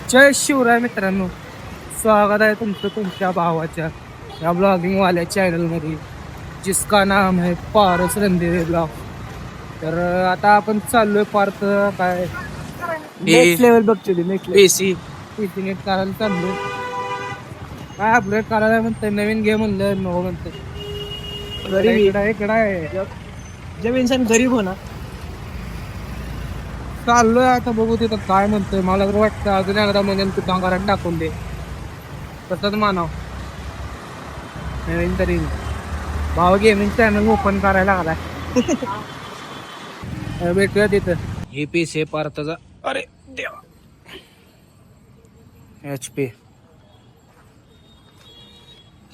जय शिवराय मित्रांनो, स्वागत आहे तुमचं तुमच्या भावाच्या या ब्लॉगिंग वाल्या चॅनलमध्ये, जिसका नाम है पारस रणदिवे ब्लॉग. तर आता आपण चाललोय पार्थ काय नेक्स्ट लेवल बघतोय. नेक्स्ट पीसी नेट करायला चाललोय. काय अपग्रेड करायला म्हणतंय, नवीन गेम म्हणलं नको म्हणतंय. इकडं आहे जब इंसान गरीब हो ना, चाललोय आता बघू तिथं काय म्हणतोय. मला तर वाटतं अजून एकदा म्हणजे तू कांगारात टाकून दे, तसंच मानव. नवीन तरी भाव गेमिंग चॅनल ओपन करायला आलाय. भेटूया तिथं. हे पीस आहे पार्थचा. अरे देवा, HP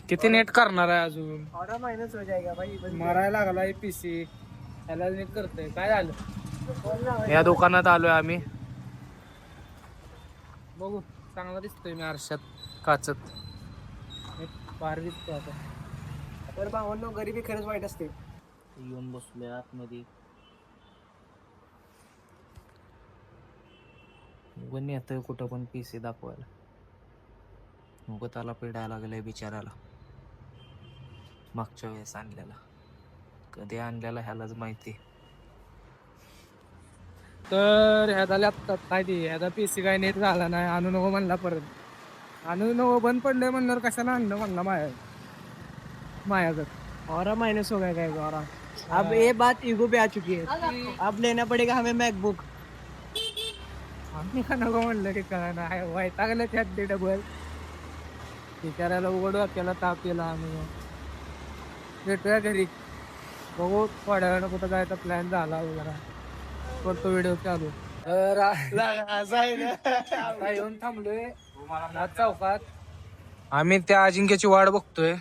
किती नेट करणार आहे अजून. ऑर्डर माइनस हो जाएगा भाई. मारायला लागला PC. त्याला नेट करतोय. काय झालं, या दुकानात आलोय आम्ही. बघू, चांगला दिसतोय मी आरशात काचत. बाहेर दिसतो आता. तर भावांनो, गरिबी खरंच वाईट असते. येऊन बसलोय आतमध्ये. उगं येतोय कुठं पण PC दाखवायला. उगं त्याला पिडायला लागलंय बिचाराला. मागच्या वेळेस आणलेला, कधी आणलेला ह्यालाच माहिती. तर ह्याचा लॅपटॉप काय ते, ह्याचा PC काय नेट झाला नाही, आणू नको म्हणला. परत आणू नको, बंद पडलंय म्हणल्यावर कशाला आणलं म्हणला मायाकडे. ऑर्डर माइनस हो गया गाइस, ऑर्डर. अब ये बात ईगो पे आ चुकी है. अब लेना पड़ेगा हमें मैकबुक. आम्ही का नको म्हणलं की काय नाही, वैतागलं त्यात ते डबल. बिचारायला उघडू त्याला ताप केला आम्ही. भेटूया घरी, बघू थोड्या वेळानं कुठं जायचा प्लॅन झाला वगैरे, करतो व्हिडिओ चालू. तर आता येऊन थांबलोय चौकात. आम्ही त्या अजिंक्यची वाट बघतोय.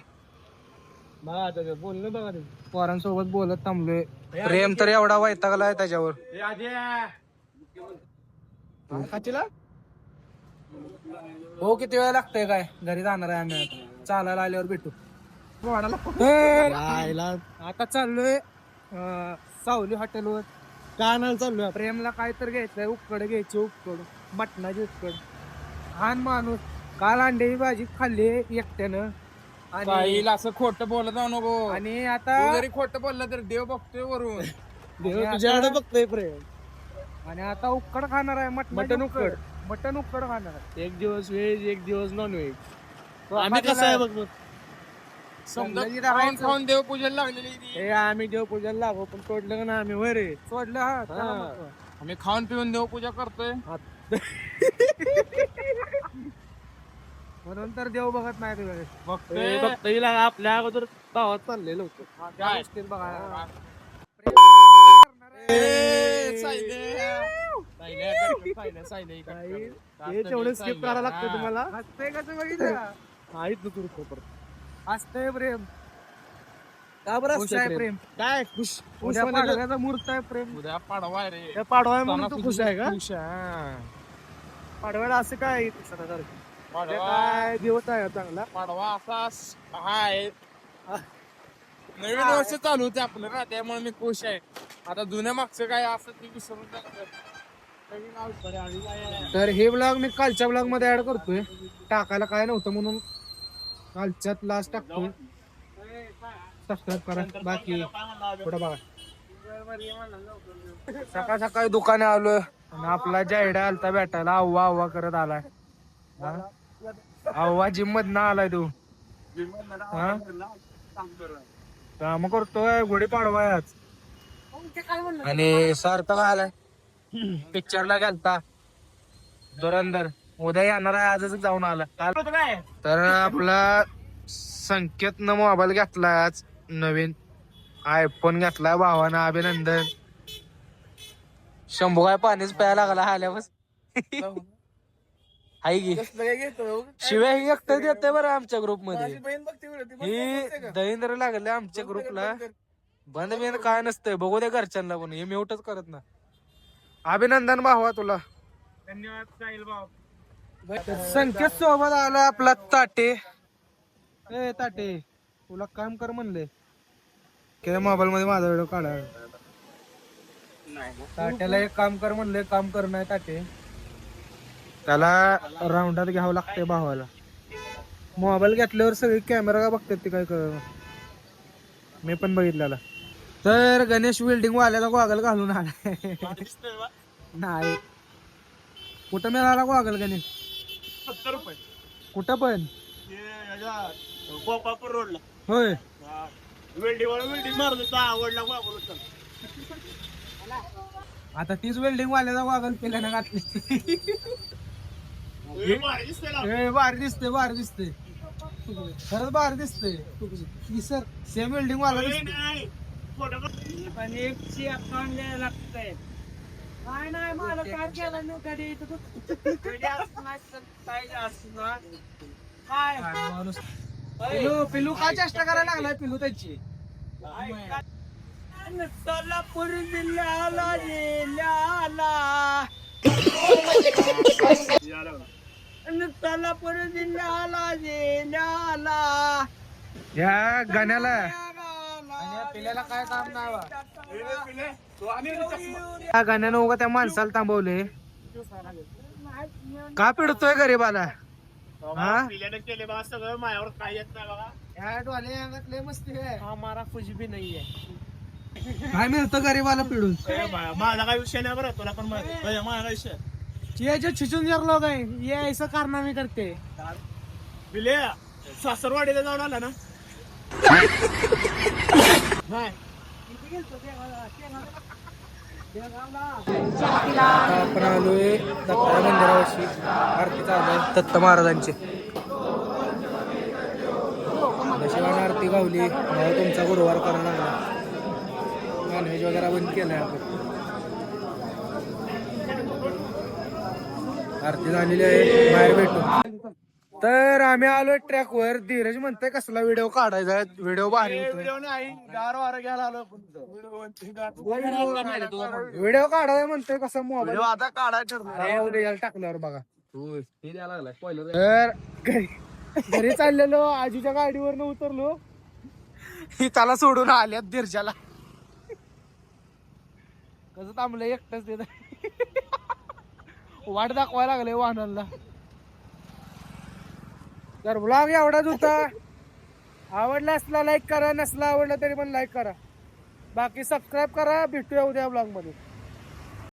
बघा आता बोलणं बघा, ते पोरांसोबत बोलत थांबलोय. प्रेम तर एवढा वैतागलाय त्याच्यावर. हो, किती वेळ लागतोय काय, घरी जाणार आहे आम्ही. आता चालायला आल्यावर भेटू. आता चाललोय सावली हॉटेलवर. काय आणायला चाललोय? प्रेमला काय तर घ्यायचंय, उकड घ्यायची, उकड मटणाची उकड. लहान माणूस काल अंड्याची भाजी खाल्ली एकट्यानं. आणि असं खोटं बोलत जाऊ नको. आणि आता जरी खोटं बोललं तर देव बघतोय वरून. तुझ्याकडे बघतोय प्रेम. आणि आता उकड खाणार आहे, मटण उकड. मटण उकड खाणार आहे. एक दिवस व्हेज, एक दिवस नॉन व्हेज. आम्ही आम्ही कसं आहे बघ. समजा समजायची खाऊन राहायचं. खाऊन देव पूजेला लागलेली ती. हे आम्ही देवपूजन लागो, पण सोडलं का ना आम्ही वरे. सोडलं हा, त्याला महत्व. आम्ही खाऊन पिऊन देव पूजा करतोय. म्हणून तर देव बघत नाही तुझ्याकडे. बघतोय फक्त हिला आपल्या अगोदर गावात चाललेलं होतं. त्या गोष्टीत बघा. हे तेवढं स्किप करायला लागतं तुम्हाला. हसतंय कसं बघितलं, माहित ना तू परत. हसतंय प्रेम. का बरं खुश असतंय आहे प्रेम? प्रेम. काय खुश? खुश उद्या म्हणायला- पाडव्याचा मुहूर्त आहे प्रेम. उद्या पाडवा आहे रे. हे पाडवा म्हणून तू खुश आहे का? खुश आहे. पाडव्याला असं काय सणासारखं? हे पाडवा काय दिवस आहे चांगला. पाडवा असा हाय. नवीन वर्ष चालू होते आपलं ना, त्यामुळे मी खुश आहे. आता जुन्या मागचं काय असं ते विसरून टाकतं. नवीन आयुष्य आहे. तर हे ब्लॉग मी कालच्या ब्लॉग मध्ये ऍड करतोय. टाकायला काय नव्हतं म्हणून कालच्यात लास्ट टाकतोय. सबस्क्राईब करा. बाकी पुढे बघा. सकाळ सकाळी दुकाने आलोय आणि आपला जायडा आलता भेटायला. आव्वा आव्वा करत आलाय. आव्वा जिम मधनं आलाय तू. काम करतोय, गुढी पाडवा आहे आज. आणि सार्थक आलाय, पिक्चरला गेलता धुरंधर. उद्या येणार आहे, आजच जाऊन आला काल. तर आपला संकेतनं मोबाईल घेतलाय आज नवीन. iPhone घेतलाय भावानं. अभिनंदन. शंभू काय पाणीच प्यायला लागला आल्यावर. हाय की शिवाय ही एकटं देते बरं आमच्या ग्रुप मध्ये. ही दहींद्र लागले आमच्या ग्रुपला. बंद बिंद काय नसतंय, बघू दे घरच्यांना पण. हे म्यूटच करत ना. अभिनंदन भावा तुला. धन्यवाद साहिल भाऊ. संकेत सोबत आला आपला ताटे. ए ताटे, तुला काम कर म्हणले की मोबाईल मध्ये माझा व्हिडिओ काढा. ताट्याला एक काम कर म्हणले, काम कर नाही ताटे. त्याला राऊंडात घ्यावं लागतंय भावाला. मोबाईल घेतल्यावर सगळे कॅमेरा का बघतात ते काय कळ. मी पण बघितलेला. तर गणेश वेल्डिंग वाल्याला गॉगल घालून आला. नाही कुठं मिळाला गॉगल गणेश? 70 रुपये. कुठं पण? गोपापूर रोडला. होय. वेल्डिंग मारलं आवडला गोपापूर. आता तीच वेल्डिंग वाल्याचा गॉगल केल्यानं घातली. भारी दिसते भारी दिसते खरंच भारी दिसते सर. सेम वेल्डिंग वाला पण एक अकाउंट द्यायला लागतंय. काय नाही मला काय केलं नाही कधी कधी काय माणूस. पिलू पिलू काय चेष्टा करायला लागलाय पिलू त्याची. सोलापूर जिल्ह्याला सोलापूर जिल्ह्याला जिल्ह्याला ह्या गाण्याला पिल्याला काय काम नाही बा. त्या गाण्यानं उगा त्या माणसाला थांबवले. का पिडतोय गरीबाला? हा केले बघा सगळं माझ्यावर काय येत नाही बघा. ह्या डोले अंगातले मस्ती आहे. हमारा कुछ भी नहीं है. काय मिळतं गरीबाला पिडून? माझा काय विषय नाही बरं तुला पण माझा काय विषय. ये जो छिचुंजर लोग हैं ये ऐसा कारनामे करते. बिले सासरवाडीला जाऊन आला ना. आपण आलोय दत्ता मंदिरावरची आरती चालू आहे दत्त महाराजांची. शिवान आरती गावली. तुमचा गुरुवार करायला लागला. नॉनव्हेज वगैरे बंद केलंय आपण. आरती झालेली आहे. बाहेर भेटू. तर आम्ही आलोय ट्रॅक वर. धीरज म्हणतोय कसला व्हिडिओ काढायचा. व्हिडिओ भारी गार वारा घ्यायला आलो. व्हिडिओ काढायचा म्हणतोय कसा मोबाईल आता काढायचं टाकल्यावर बघा. तर घरी चाललेलो आजीच्या गाडीवर उतरलो. ही त्याला सोडून आल्यात धीरजाला. कसं थांबलं एकटंच ते. वाट दाखवायला लागले वाहनाला. तर ब्लॉग एवढाच होता. आवडला असला लाईक करा. नसला आवडला तरी पण लाईक करा. बाकी सबस्क्राईब करा. भेटूया उद्या ब्लॉग मध्ये.